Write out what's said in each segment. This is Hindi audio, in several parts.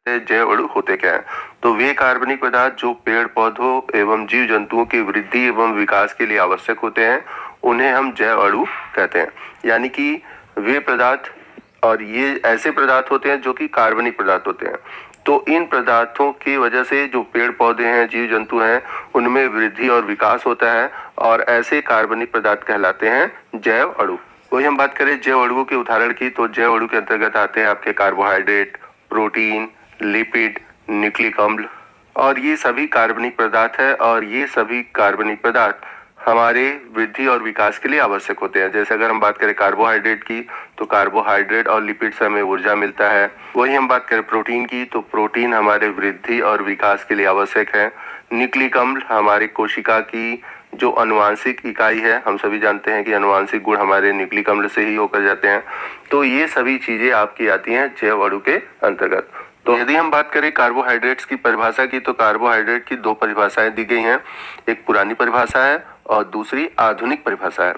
जैव अणु होते क्या हैं? तो वे कार्बनिक पदार्थ जो पेड़ पौधों एवं जीव जंतुओं की वृद्धि एवं विकास के लिए आवश्यक होते हैं, उन्हें हम जैव अणु कहते हैं। यानी कि वे पदार्थ, और ये ऐसे पदार्थ होते हैं जो कि कार्बनिक पदार्थ होते हैं। तो इन पदार्थों की वजह से जो पेड़ पौधे हैं, जीव जंतु हैं, उनमें वृद्धि और विकास होता है, और ऐसे कार्बनिक पदार्थ कहलाते हैं जैव अणु। वही हम बात करें जैव अणुओं के उदाहरण की, तो जैव अणु के अंतर्गत आते हैं आपके कार्बोहाइड्रेट, प्रोटीन, लिपिड, न्यूक्लिक अम्ल, और ये सभी कार्बनिक पदार्थ है, और ये सभी कार्बनिक पदार्थ हमारे वृद्धि और विकास के लिए आवश्यक होते हैं। जैसे अगर हम बात करें कार्बोहाइड्रेट की, तो कार्बोहाइड्रेट और लिपिड से हमें ऊर्जा मिलता है। वही हम बात करें प्रोटीन की, तो प्रोटीन हमारे वृद्धि और विकास के लिए आवश्यक है। न्यूक्लिक अम्ल हमारे कोशिका की जो अनुवांशिक इकाई है, हम सभी जानते हैं कि अनुवांशिक गुण हमारे न्यूक्लिक अम्ल से ही होकर जाते हैं। तो ये सभी चीजें आपकी आती हैं जैव अणु के अंतर्गत। तो यदि हम बात करें कार्बोहाइड्रेट्स की परिभाषा की, तो कार्बोहाइड्रेट की दो परिभाषाएं दी गई हैं। एक पुरानी परिभाषा है और दूसरी आधुनिक परिभाषा है।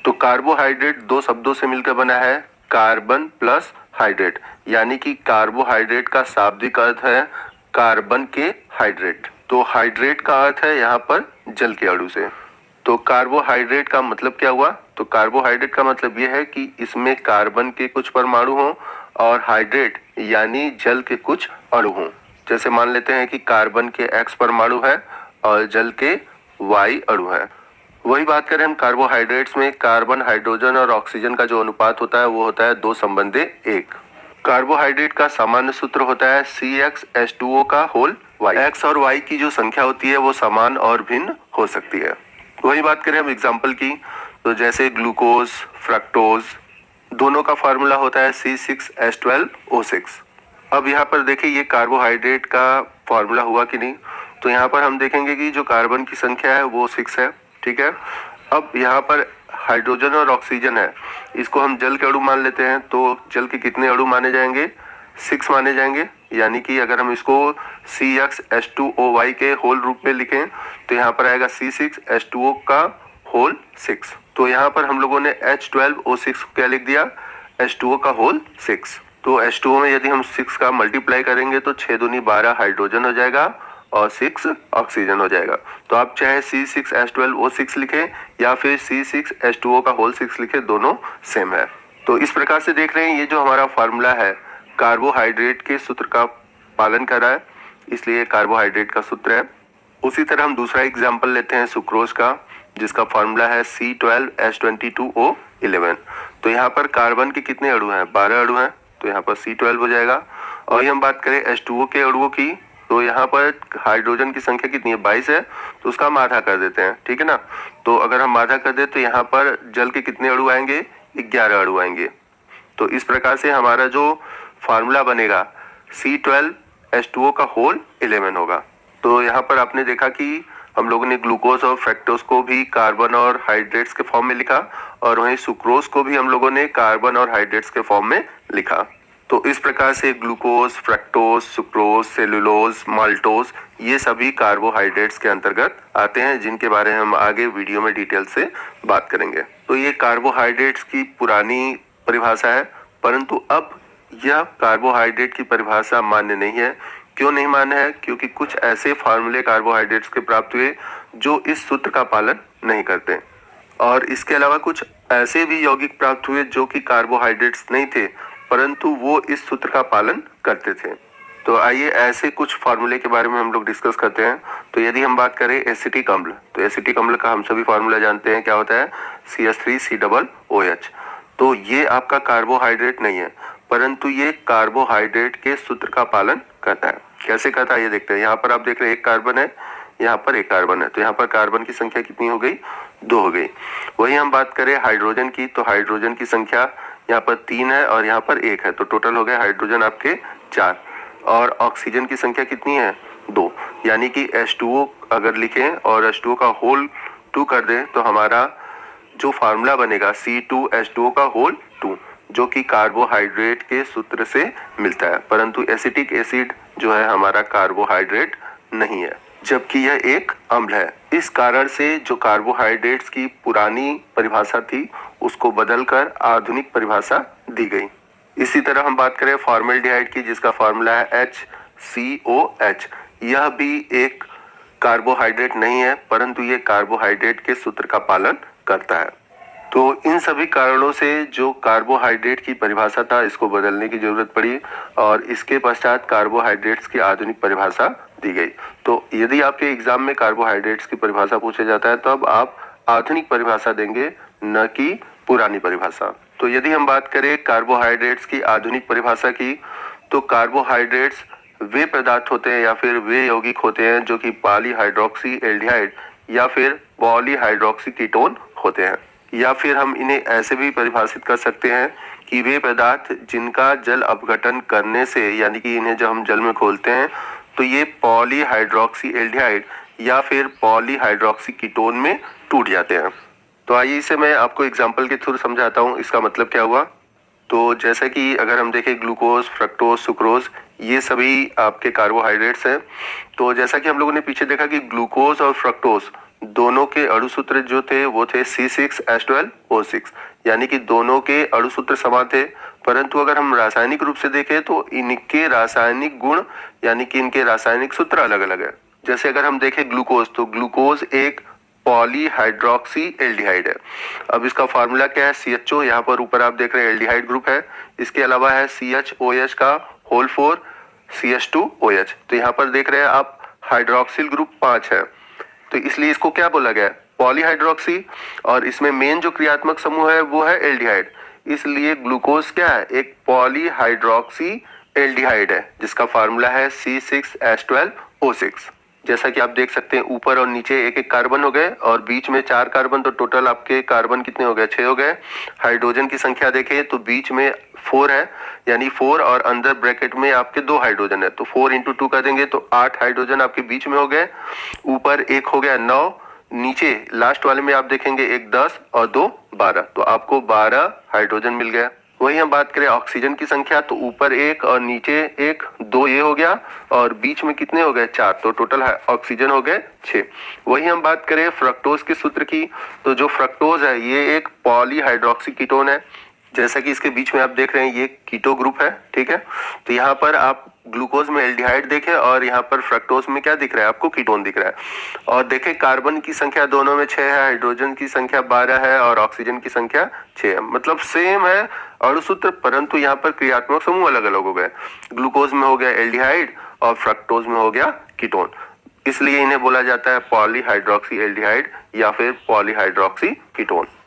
तो कार्बोहाइड्रेट दो शब्दों से मिलकर बना है, कार्बन प्लस हाइड्रेट, यानी कि कार्बोहाइड्रेट का शाब्दिक अर्थ है कार्बन के हाइड्रेट। तो हाइड्रेट का अर्थ है यहाँ पर जल के अणु से। तो कार्बोहाइड्रेट का मतलब क्या हुआ? तो कार्बोहाइड्रेट का मतलब यह है कि इसमें कार्बन के कुछ परमाणु हों और हाइड्रेट यानी जल के कुछ अणु हों। जैसे मान लेते हैं कि कार्बन के X परमाणु है और जल के Y अणु है। वही बात करें हम कार्बोहाइड्रेट्स में, कार्बन, हाइड्रोजन और ऑक्सीजन का जो अनुपात होता है वो होता है 2:1। कार्बोहाइड्रेट का सामान्य सूत्र होता है CxH2O का होल Y। X और Y की जो संख्या होती है वो समान और भिन्न हो सकती है। वही बात करें हम एग्जाम्पल की, तो जैसे ग्लूकोज, फ्रक्टोज, दोनों का फार्मूला होता है C6H12O6। अब यहाँ पर देखिए ये कार्बोहाइड्रेट का फार्मूला हुआ कि नहीं, तो यहाँ पर हम देखेंगे कि जो कार्बन की संख्या है वो 6 है, ठीक है। अब यहाँ पर हाइड्रोजन और ऑक्सीजन है, इसको हम जल के अणु मान लेते हैं, तो जल के कितने अणु माने जाएंगे? 6 माने जाएंगे। यानी कि अगर हम इसको CxH2OY के होल रूप में लिखें तो यहाँ पर आएगा C6H2O का होल 6। तो यहाँ पर हम लोगों ने H12O6 क्या लिख दिया? H2O का होल 6। तो H2O में यदि हम 6 का मल्टीप्लाई करेंगे तो 6 दूनी 12 हाइड्रोजन हो जाएगा और 6 ऑक्सीजन हो जाएगा। तो आप चाहे C6H12O6 लिखें या फिर C6H2O का होल 6 लिखें, दोनों सेम है। तो इस प्रकार से देख रहे हैं ये जो हमारा फार्मूला है कार्बोहाइड्रेट के सूत्र का पालन कर रहा है, इसलिए कार्बोहाइड्रेट का सूत्र है। उसी तरह हम दूसरा एग्जाम्पल लेते हैं सुक्रोज का, जिसका फार्मूला है C12H22O11। तो यहाँ पर कार्बन के कितने अणु हैं? 12 अणु हैं, तो यहाँ पर C12 हो जाएगा। और हम बात करें H2O के अणुओं की, तो यहाँ पर हाइड्रोजन की संख्या कितनी है? 22 है, तो उसका हम आधा कर देते हैं, ठीक है ना। तो अगर हम आधा कर दे तो यहाँ पर जल के कितने अणु आएंगे? 11 अणु आएंगे। तो इस प्रकार से हमारा जो फार्मूला बनेगा C12H2O का होल 11 होगा। तो यहाँ पर आपने देखा कि हम लोगों ने ग्लूकोज और फ्रक्टोज को भी कार्बन और हाइड्रेट्स के फॉर्म में लिखा, और वहीं सुक्रोज को भी हम लोगों ने कार्बन और हाइड्रेट्स के फॉर्म में लिखा। तो इस प्रकार से glucose, fructose, sucrose, cellulose, maltose, ये सभी कार्बोहाइड्रेट्स के अंतर्गत आते हैं, जिनके बारे में हम आगे वीडियो में डिटेल से बात करेंगे। तो ये कार्बोहाइड्रेट्स की पुरानी परिभाषा है, परंतु अब यह कार्बोहाइड्रेट की परिभाषा मान्य नहीं है। क्यों नहीं मान्य है? क्योंकि कुछ ऐसे फार्मूले कार्बोहाइड्रेट्स के प्राप्त हुए जो इस सूत्र का पालन नहीं करते, और इसके अलावा कुछ ऐसे भी यौगिक प्राप्त हुए जो कि कार्बोहाइड्रेट्स नहीं थे, परंतु वो इस सूत्र का पालन करते थे। तो आइए ऐसे कुछ फार्मूले के बारे में हम लोग डिस्कस करते हैं। तो यदि हम बात करें एसिटिक अम्ल, तो एसिटिक अम्ल का हम सभी फार्मूला जानते हैं, क्या होता है? CH3COOH। तो ये आपका कार्बोहाइड्रेट नहीं है, परंतु ये कार्बोहाइड्रेट के सूत्र का पालन करता है। कैसे करता है ये देखते हैं। यहाँ पर आप देख रहे हैं एक कार्बन है, यहाँ पर एक कार्बन है, तो यहाँ पर कार्बन की संख्या कितनी हो गई? 2 हो गई। वही हम बात करें हाइड्रोजन की, तो हाइड्रोजन की संख्या यहाँ पर 3 है और यहाँ पर 1 है, तो टोटल हो गए हाइड्रोजन आपके 4। और ऑक्सीजन की संख्या कितनी है? 2। यानी कि H2O अगर लिखें और H2O का होल 2 कर दें तो हमारा जो फार्मूला बनेगा C2H2O का होल 2, जो कि कार्बोहाइड्रेट के सूत्र से मिलता है। परंतु एसिटिक एसिड जो है हमारा कार्बोहाइड्रेट नहीं है, जबकि यह एक अम्ल है। इस कारण से जो कार्बोहाइड्रेट्स की पुरानी परिभाषा थी उसको बदलकर आधुनिक परिभाषा दी गई। इसी तरह हम बात करें फॉर्मेल्डिहाइड की, जिसका फार्मूला है COH। यह भी एक कार्बोहाइड्रेट नहीं है, परंतु ये कार्बोहाइड्रेट के सूत्र का पालन करता है। तो इन सभी कारणों से जो कार्बोहाइड्रेट की परिभाषा था, इसको बदलने की जरूरत पड़ी और इसके पश्चात कार्बोहाइड्रेट्स की आधुनिक परिभाषा दी गई। तो यदि आपके एग्जाम में कार्बोहाइड्रेट्स की परिभाषा पूछा जाता है, तो अब आप आधुनिक परिभाषा देंगे, न कि पुरानी परिभाषा। तो यदि हम बात करें कार्बोहाइड्रेट्स की आधुनिक परिभाषा की, तो कार्बोहाइड्रेट्स वे पदार्थ होते हैं या फिर वे यौगिक होते हैं जो कि पॉलीहाइड्रोक्सी एल्डिहाइड या फिर पॉलीहाइड्रोक्सी कीटोन होते हैं। या फिर हम इन्हें ऐसे भी परिभाषित कर सकते हैं कि वे पदार्थ जिनका जल अपघटन करने से, यानी कि इन्हें जब हम जल में खोलते हैं तो ये पॉलीहाइड्रोक्सी एल्डिहाइड या फिर पॉलीहाइड्रोक्सी कीटोन में टूट जाते हैं। तो आइए इसे मैं आपको एग्जाम्पल के थ्रू समझाता हूँ, इसका मतलब क्या हुआ। तो जैसे कि अगर हम देखें ग्लूकोज, फ्रक्टोज, सुक्रोज, ये सभी आपके कार्बोहाइड्रेट्स हैं। तो जैसा कि हम लोगों ने पीछे देखा कि ग्लूकोज और फ्रक्टोज दोनों के अणुसूत्र जो थे वो थे C6H12O6, यानी कि दोनों के अणुसूत्र समान थे। परंतु अगर हम रासायनिक रूप से देखें तो इनके रासायनिक गुण यानी कि इनके रासायनिक सूत्र अलग अलग है। जैसे अगर हम देखें ग्लूकोज, तो ग्लूकोज एक पॉलीहाइड्रोक्सी एल्डिहाइड है। अब इसका फार्मूला क्या है, CHO। यहाँ पर ऊपर आप देख रहे हैं एल्डिहाइड ग्रुप है। इसके अलावा है CHOH का होल 4 CH2OH। तो यहाँ पर देख रहे हैं आप हाइड्रोक्सिल ग्रुप 5 है, तो इसलिए इसको क्या बोला गया है, पॉलीहाइड्रोक्सी। और इसमें मेन जो क्रियात्मक समूह है वो है एल्डिहाइड, इसलिए ग्लूकोज क्या है, एक पॉलीहाइड्रोक्सी एल्डिहाइड है जिसका फार्मूला है C6H12O6। जैसा कि आप देख सकते हैं ऊपर और नीचे एक एक कार्बन हो गए और बीच में 4 कार्बन, तो टोटल आपके कार्बन कितने हो गए, 6 हो गए। हाइड्रोजन की संख्या देखें तो बीच में 4 है, यानी 4 और अंदर ब्रैकेट में आपके 2 हाइड्रोजन है, तो 4 × 2 कर देंगे तो 8 हाइड्रोजन आपके बीच में हो गए। ऊपर एक हो गया 9, नीचे लास्ट वाले में आप देखेंगे एक 10 और 2 12, तो आपको 12 हाइड्रोजन मिल गया। वही हम बात करें ऑक्सीजन की संख्या, तो ऊपर एक और नीचे एक, 2 ये हो गया और बीच में कितने हो गए, 4, तो टोटल ऑक्सीजन हो गए 6। वही हम बात करें फ्रक्टोज के सूत्र की, तो जो फ्रक्टोज है ये एक पॉलीहाइड्रोक्सी कीटोन है। जैसा कि इसके बीच में आप देख रहे हैं ये कीटो ग्रुप है, ठीक है। तो यहाँ पर आप ग्लूकोज में एल्डिहाइड देखें और यहाँ पर फ्रक्टोज में क्या दिख रहा है, आपको कीटोन दिख रहा है। और देखें कार्बन की संख्या दोनों में 6 है, हाइड्रोजन की संख्या 12 है और ऑक्सीजन की संख्या 6 है, मतलब सेम है अणुसूत्र, परंतु यहाँ पर क्रियात्मक समूह अलग अलग हो गए। ग्लूकोज में हो गया एल्डिहाइड और फ्रक्टोज में हो गया कीटोन, इसलिए इन्हें बोला जाता है पॉलीहाइड्रोक्सी एल्डिहाइड या फिर पॉलीहाइड्रोक्सी कीटोन।